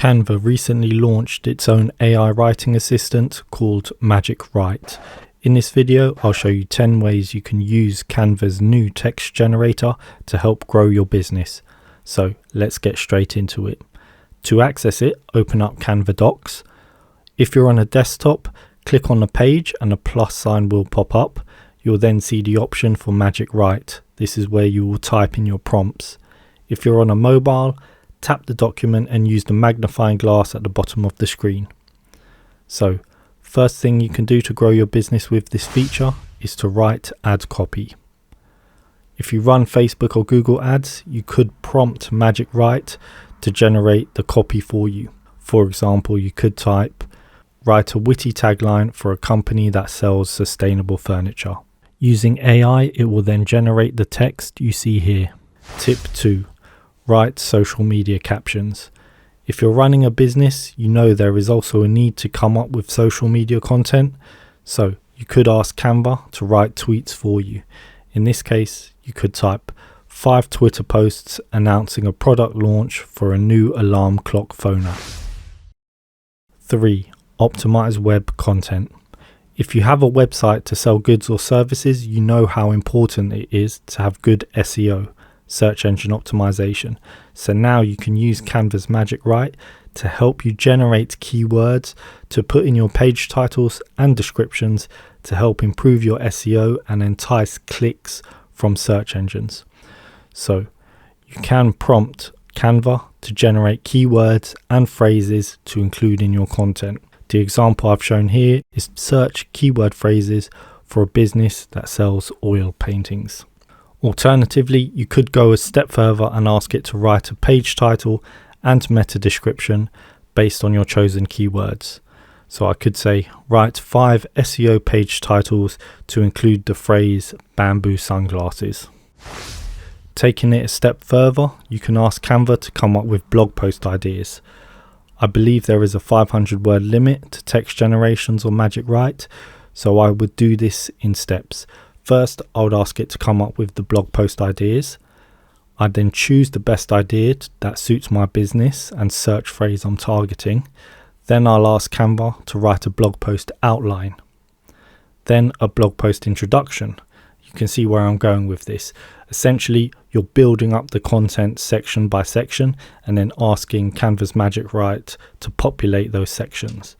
Canva recently launched its own AI writing assistant called Magic Write. In this video, I'll show you 10 ways you can use Canva's new text generator to help grow your business. So let's get straight into it. To access it, open up Canva Docs. If you're on a desktop, click on the page and a plus sign will pop up. You'll then see the option for Magic Write. This is where you will type in your prompts. If you're on a mobile, tap the document and use the magnifying glass at the bottom of the screen. So, first thing you can do to grow your business with this feature is to write ad copy. If you run Facebook or Google ads, you could prompt Magic Write to generate the copy for you. For example, you could type, write a witty tagline for a company that sells sustainable furniture. Using AI, it will then generate the text you see here. Tip 2. Write social media captions. If you're running a business, you know there is also a need to come up with social media content. So you could ask Canva to write tweets for you. In this case, you could type 5 Twitter posts announcing a product launch for a new alarm clock phone app. 3. Optimise Web Content. If you have a website to sell goods or services, you know how important it is to have good SEO, search engine optimization. So now you can use Canva's Magic Write to help you generate keywords to put in your page titles and descriptions to help improve your SEO and entice clicks from search engines. So you can prompt Canva to generate keywords and phrases to include in your content. The example I've shown here is search keyword phrases for a business that sells oil paintings. Alternatively, you could go a step further and ask it to write a page title and meta description based on your chosen keywords. So I could say, write 5 SEO page titles to include the phrase bamboo sunglasses. Taking it a step further, you can ask Canva to come up with blog post ideas. I believe there is a 500 word limit to text generations on Magic Write, so I would do this in steps. First, I would ask it to come up with the blog post ideas. I'd then choose the best idea that suits my business and search phrase I'm targeting. Then I'll ask Canva to write a blog post outline. Then a blog post introduction. You can see where I'm going with this. Essentially, you're building up the content section by section and then asking Canva's Magic Write to populate those sections.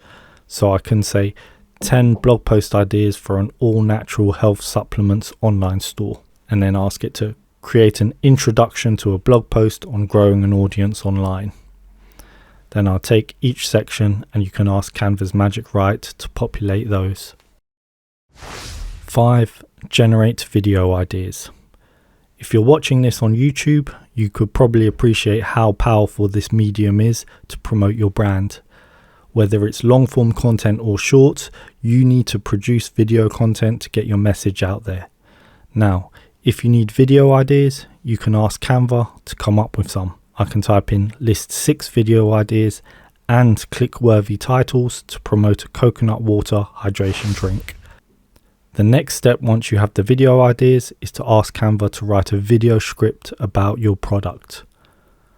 So I can say 10 blog post ideas for an all-natural health supplements online store, and then ask it to create an introduction to a blog post on growing an audience online. Then I'll take each section and you can ask Canva's Magic Write to populate those. 5. Generate video ideas. If you're watching this on YouTube, you could probably appreciate how powerful this medium is to promote your brand. Whether it's long form content or short, you need to produce video content to get your message out there. Now, if you need video ideas, you can ask Canva to come up with some. I can type in list 6 video ideas and click-worthy titles to promote a coconut water hydration drink. The next step once you have the video ideas is to ask Canva to write a video script about your product.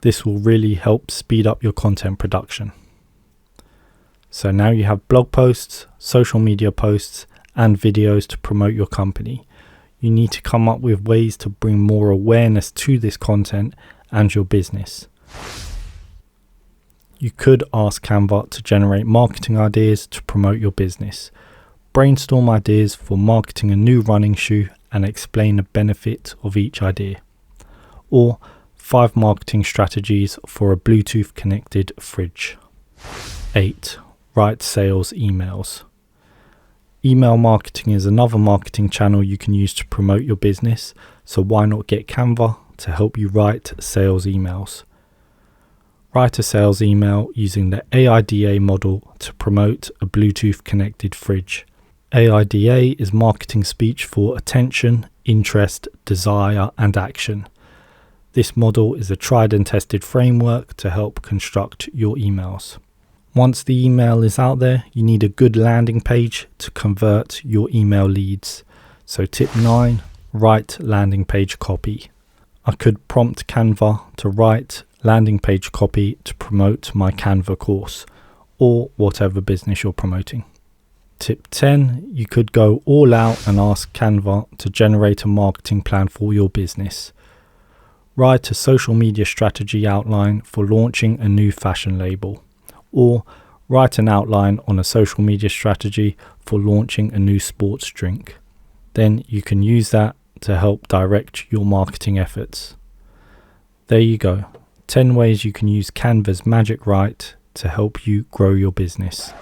This will really help speed up your content production. So now you have blog posts, social media posts, and videos to promote your company. You need to come up with ways to bring more awareness to this content and your business. You could ask Canva to generate marketing ideas to promote your business. Brainstorm ideas for marketing a new running shoe and explain the benefit of each idea. Or 5 marketing strategies for a Bluetooth connected fridge. 8. Write sales emails. Email marketing is another marketing channel you can use to promote your business, so why not get Canva to help you write sales emails. Write a sales email using the AIDA model to promote a Bluetooth connected fridge. AIDA is marketing speech for attention, interest, desire, and action. This model is a tried and tested framework to help construct your emails. Once the email is out there, you need a good landing page to convert your email leads. So tip 9, write landing page copy. I could prompt Canva to write landing page copy to promote my Canva course or whatever business you're promoting. Tip 10, you could go all out and ask Canva to generate a marketing plan for your business. Write a social media strategy outline for launching a new fashion label, or write an outline on a social media strategy for launching a new sports drink. Then you can use that to help direct your marketing efforts. There you go, 10 ways you can use Canva's magic right to help you grow your business.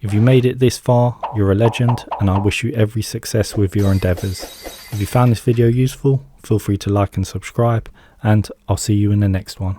If you made it this far, you're a legend, and I wish you every success with your endeavors. If you found this video useful, feel free to like and subscribe, and I'll see you in the next one.